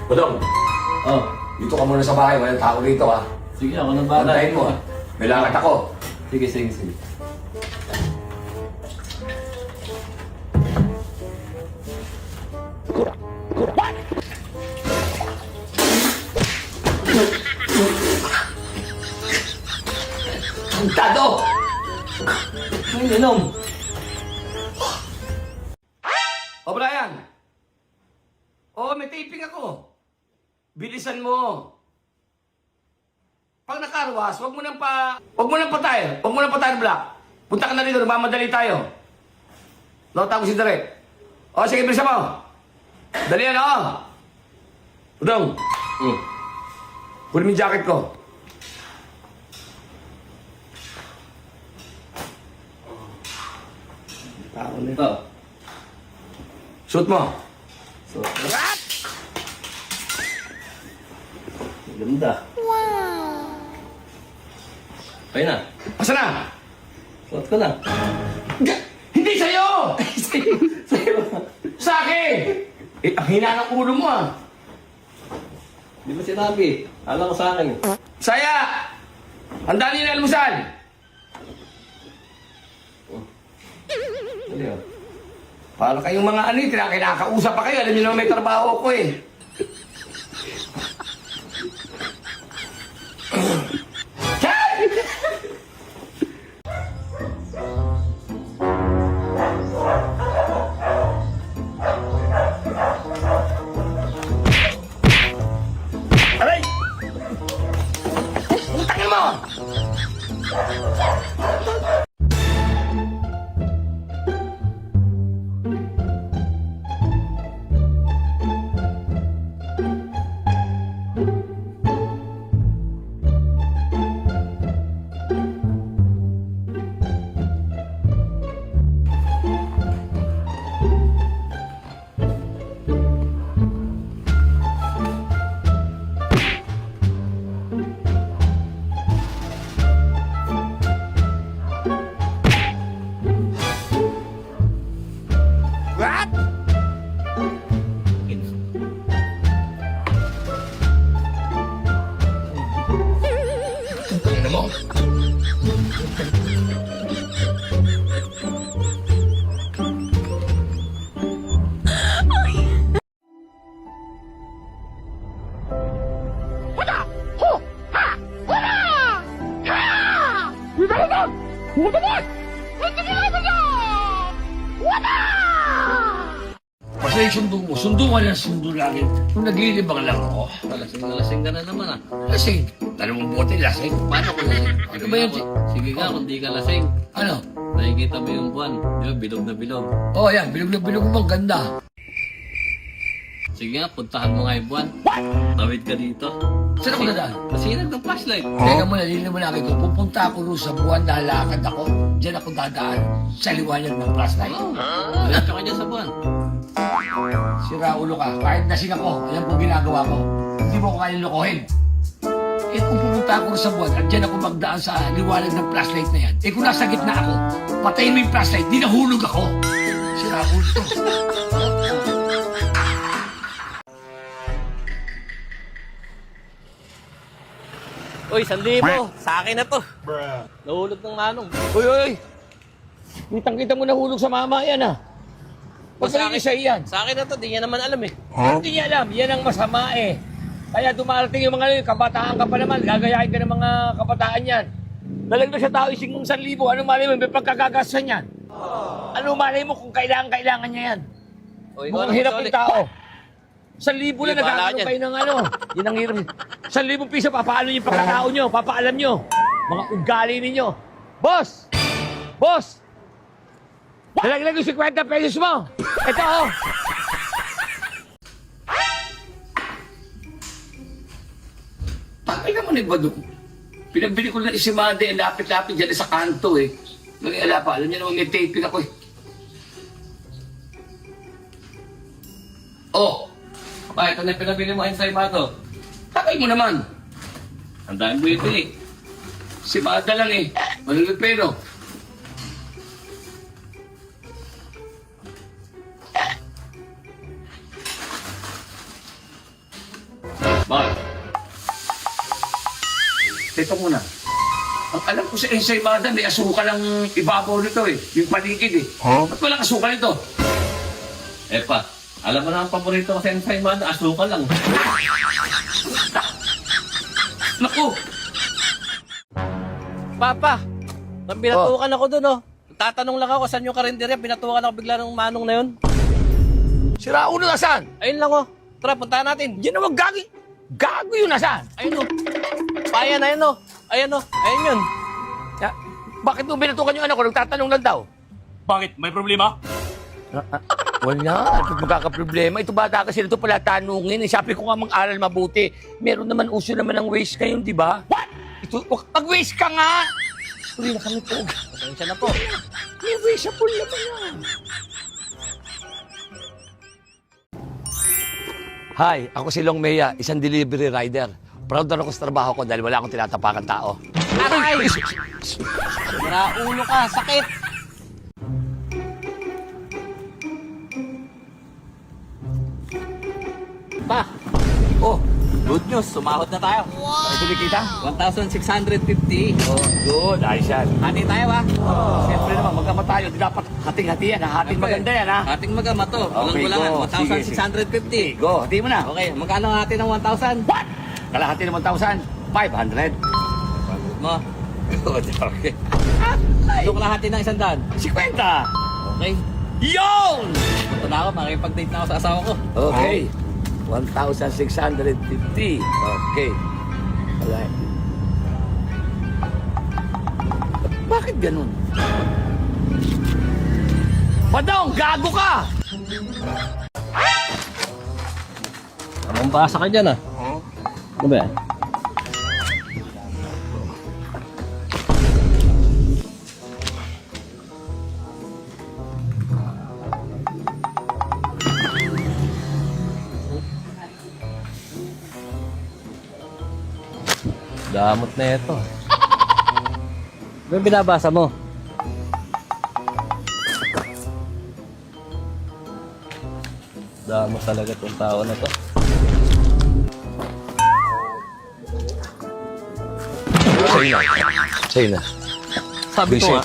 Budong, Oh, dito ka muna sa bahay. Walang tao rito, ha? sige, ako nang bahala. Bantayin mo. May lakad ako. Sige, sige, sige. Tado! May inom. O, Brian! Oo, may taping ako. Bilisan mo. Pag nakarwas, wag mo nang patay. Wag mo nang patay ng black. Punta ka na rito, nagmamadali tayo. Nakita ko si Direk. O, sige, bilisan mo. Dali yan, o. Udong, kunin mo yung jacket ko. Tao nito. Shoot mo. So, ganda. Okay na. Asa na? Suot ko na. Hindi sa'yo! Sa'yo. Sa akin! Eh, ang hina ng ulo mo, ah. Di ba sinabi? Alam ko sa akin. Saya! Handa niyo na almusal! Ano yun? Para kayong mga ano eh, kinakausap pa kayo. Alam niyo naman may trabaho ko eh. Aray! Utangin mo! What? Ano mo? Basta yung sundo mo, sundo ka lang sundo lagi. Kung naglilibang lang ako. Lasing ka na naman ah. Lasing. Dalawang bote lasing. Paano kung lasing? Ano ba yan? Sige nga, kung di ka lasing. Ano? Nakikita mo yung buwan. Di ba, bilog na bilog. Oh, yan. Bilog na bilog mo. Ganda. Sige nga, puntahan mo nga yung buwan. Tawid ka dito. Saan ako nadaan? Masinag ng flashlight. Teka muna, hindi mo nakita. Pupunta ako rin sa buwan, lalakad ako. Diyan ako dadaan sa liwanag ng flashlight. Oo. Diretso ka dyan sa buwan. Sira ulo ka. Kahit nasing ako, ayan po ginagawa ko. Hindi mo ko kaya lokohin. Eh kung pupunta ako rin sa buwan, at diyan ako magdaan sa liwanag ng flashlight na yan. Eh kung nasa gitna ako, patayin mo yung flashlight, di nahulog ako. Sira ulo to. Uy, 1,000. Sa akin na to. Nahulog ng manong. Uy, uy, uy. Kitang-kita mo nahulog sa mama yan, ah. Ba't Sa sa isa yan? Sa akin na to, di niya naman alam eh. Hindi niya alam, yan ang masama eh. Kaya dumarating yung mga kabataan ka pa naman, gagayahin ka ng mga kabataan yan. Nalagdag sa tao ising 1,000, ano malay mo, may pagkagagasan yan. Ano malay mo kung kailangan niya yan? O, ikaw Mukhang na hirap magsulit. yung tao. 1,000 na Hindi, bahala nagkakaroon dyan. kayo ng ano. Yan ang hirap. 1,000 piso, papaano yung pagkatao nyo, papaalam nyo. Mga ugali ninyo. Boss! Boss! Nalaglag yung 50 pesos mo. Ito oh. Takay naman eh, Badong. Pinabili ko lang isimade, lapit-lapit dyan sa kanto eh. Nag-iala pa, alam niyo naman may taping ako eh. Oh, Ba, ito na yung pinabili mo sa ibato. takay mo naman. Ang dami mo yung bili. Si Mada lang eh. Malulog pero. Bakit? Ito muna. Ang alam ko sa ensaymada, may asukal ang ibabaw nito eh. Yung paligid eh. Ba't walang asukal ito? Eh pa, alam mo na ang paborito ko sa ensaymada, asukal lang. Naku! Papa, nang binatukan ako dun, oh. Tatanong lang ako saan yung karinderya, binatukan ako bigla ng manong na yun. Si Raulo nasaan? Ayun lang, oh. Tara, puntahan natin. Yan naman gagi. Gago yun nasaan? Ayun, oh. Paya na yun, oh. Ayan, oh. Ayun yun. Ya, bakit mo binatukan yung anak ko? Nagtatanong lang daw. Bakit? May problema? Wala. Ano magkakaproblema? Ito bata kasi ito pala tanungin. Eh, sabi ko nga mag-aral mabuti. Meron naman, uso naman ng waste ngayon, di ba? What? Ito, mag-waste ka nga! Uli na kami po. Pasensya na po. May wasteable naman yan. Hi, ako si Long Mea, isang delivery rider. Proud na ako sa trabaho ko dahil wala akong tinatapakan tao. Aray! Ulo ka, sakit! Pa, Oh, good news, sumahod na tayo. ito kita? 1,650. Oh, good. Ayos yan. Hati tayo, ba? Siyempre naman, magkama tayo. Di dapat hating-hati yan. Hating maganda yan, ha? Ating magama to. Okay, Kulang-kulangan, go. Sige, 1,650. Go, hati mo na. Okay, magkano natin ng 1,000? What? Kalahati ng 1,000. 500. Mo. Good, okay. Ito kalahati ng 100. 50. Okay. Yun! Punta na ako, makipag-date na ako sa asawa ko. Okay. 1,650. Okay. Alright. Bakit ganun? Padong, gago ka! Anong basa ka dyan, ah? Ano ba yan? Damot na ito. Ano yung binabasa mo? Damot talaga itong tao na to. Sa'yo na. Sa'yo na. Sabi ko Busy. nga,